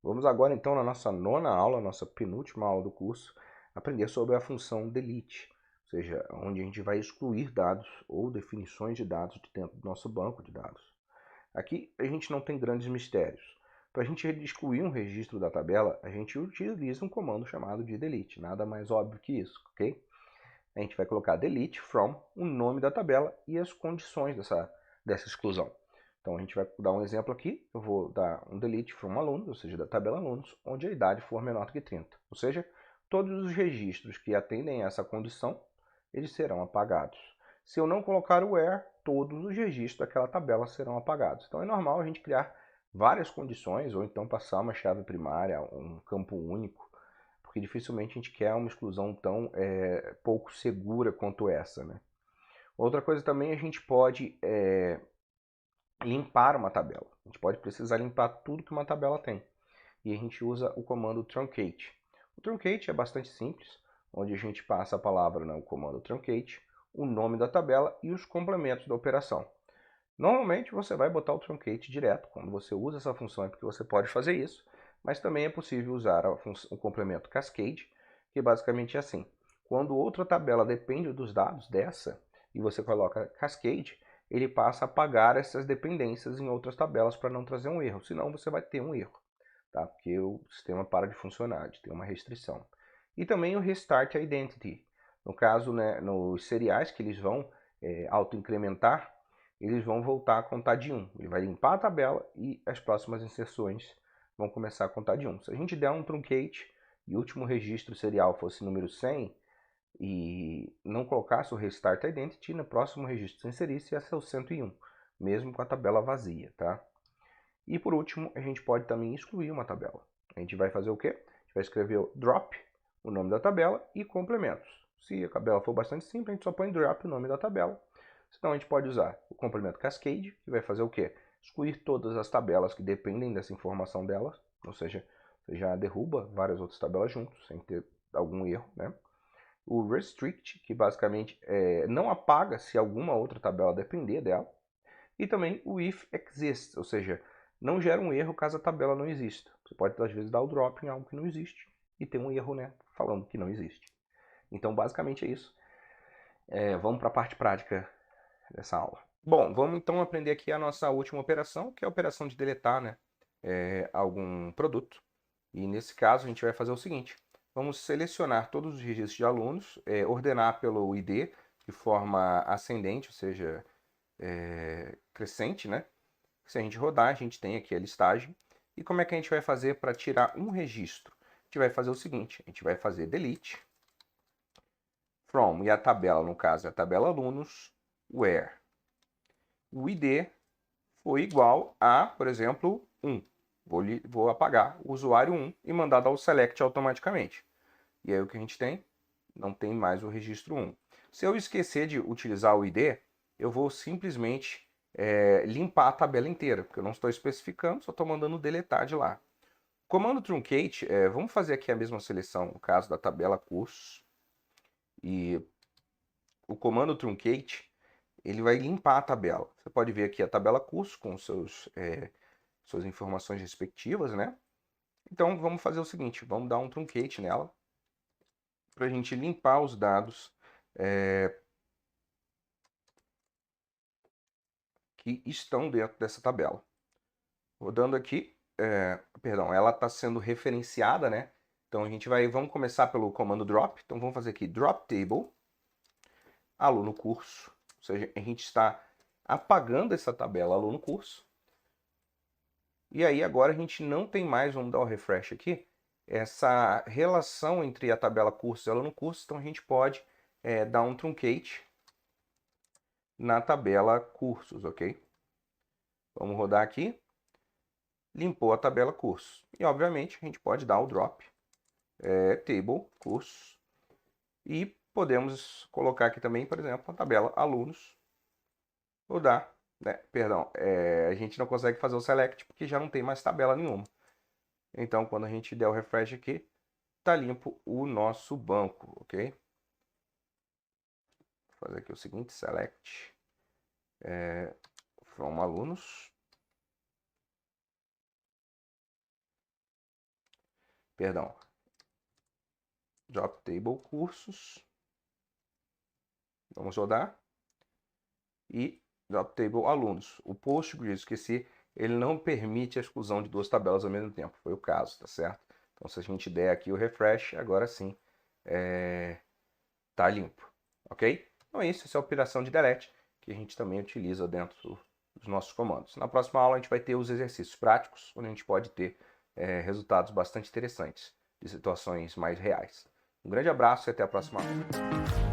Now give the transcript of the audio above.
Vamos agora então na nossa nona aula, nossa penúltima aula do curso, aprender sobre a função delete, ou seja, onde a gente vai excluir dados ou definições de dados de dentro do nosso banco de dados. Aqui a gente não tem grandes mistérios. Para a gente excluir um registro da tabela, a gente utiliza um comando chamado de delete, nada mais óbvio que isso, ok? A gente vai colocar delete from o nome da tabela e as condições dessa exclusão. Então a gente vai dar um exemplo aqui, eu vou dar um delete from alunos, ou seja, da tabela alunos, onde a idade for menor do que 30. Ou seja, todos os registros que atendem a essa condição, eles serão apagados. Se eu não colocar o where, todos os registros daquela tabela serão apagados. Então é normal a gente criar várias condições, ou então passar uma chave primária, um campo único, porque dificilmente a gente quer uma exclusão tão pouco segura quanto essa, né? Outra coisa também, a gente pode limpar uma tabela. A gente pode precisar limpar tudo que uma tabela tem. E a gente usa o comando truncate. O truncate é bastante simples, onde a gente passa a palavra no comando truncate, o nome da tabela e os complementos da operação. Normalmente você vai botar o truncate direto. Quando você usa essa função é porque você pode fazer isso, mas também é possível usar o complemento cascade, que basicamente é assim. Quando outra tabela depende dos dados dessa, e você coloca cascade, ele passa a apagar essas dependências em outras tabelas para não trazer um erro, senão você vai ter um erro, tá? Porque o sistema para de funcionar, de ter uma restrição. E também o restart identity. No caso, né, nos seriais que eles vão auto-incrementar, eles vão voltar a contar de 1. Ele vai limpar a tabela e as próximas inserções vão começar a contar de 1. Se a gente der um truncate e o último registro serial fosse número 100 e não colocasse o restart identity, no próximo registro que se inserisse ia ser o 101, mesmo com a tabela vazia, tá? E por último, a gente pode também excluir uma tabela. A gente vai fazer o quê? A gente vai escrever o drop, o nome da tabela e complementos. Se a tabela for bastante simples, a gente só põe drop, o nome da tabela. Senão a gente pode usar o complemento cascade, que vai fazer o quê? Excluir todas as tabelas que dependem dessa informação delas, ou seja, você já derruba várias outras tabelas juntos, sem ter algum erro, né? O restrict, que basicamente não apaga se alguma outra tabela depender dela. E também o if exists, ou seja, não gera um erro caso a tabela não exista. Você pode, às vezes, dar o drop em algo que não existe e ter um erro, né, falando que não existe. Então, basicamente é isso. Vamos para a parte prática dessa aula. Bom, vamos então aprender aqui a nossa última operação, que é a operação de deletar, né, algum produto. E nesse caso a gente vai fazer o seguinte: vamos selecionar todos os registros de alunos, ordenar pelo ID de forma ascendente, ou seja, crescente, né? Se a gente rodar, a gente tem aqui a listagem. E como é que a gente vai fazer para tirar um registro? A gente vai fazer o seguinte: a gente vai fazer delete from, e a tabela, no caso, é a tabela alunos, where o ID foi igual a, por exemplo, 1. Vou apagar o usuário 1 e mandar dar o select automaticamente. E aí o que a gente tem? Não tem mais o registro 1. Se eu esquecer de utilizar o ID, eu vou simplesmente limpar a tabela inteira, porque eu não estou especificando, só estou mandando deletar de lá. Comando truncate, vamos fazer aqui a mesma seleção, no caso da tabela cursos. E o comando truncate, ele vai limpar a tabela. Você pode ver aqui a tabela curso com suas informações respectivas, né? Então vamos fazer o seguinte, vamos dar um truncate nela, para a gente limpar os dados que estão dentro dessa tabela. Rodando aqui, perdão, ela está sendo referenciada, né? Então vamos começar pelo comando drop. Então vamos fazer aqui drop table, aluno curso. Ou seja, a gente está apagando essa tabela aluno curso. E aí agora a gente não tem mais, vamos dar o refresh aqui, essa relação entre a tabela curso e aluno curso. Então a gente pode dar um truncate na tabela cursos, ok? Vamos rodar aqui. Limpou a tabela cursos. E, obviamente, a gente pode dar o drop table cursos. E podemos colocar aqui também, por exemplo, a tabela alunos. Rodar, né? Perdão, a gente não consegue fazer o select porque já não tem mais tabela nenhuma. Então, quando a gente der o refresh aqui, está limpo o nosso banco, ok? Vou fazer aqui o seguinte, select from alunos. perdão, drop table cursos, vamos rodar, e drop table alunos. O Postgres, esqueci, ele não permite a exclusão de duas tabelas ao mesmo tempo, foi o caso, tá certo? Então se a gente der aqui o refresh, agora sim tá limpo, ok? Então é isso, essa é a operação de delete que a gente também utiliza dentro dos nossos comandos. Na próxima aula a gente vai ter os exercícios práticos, onde a gente pode ter resultados bastante interessantes de situações mais reais. Um grande abraço e até a próxima aula.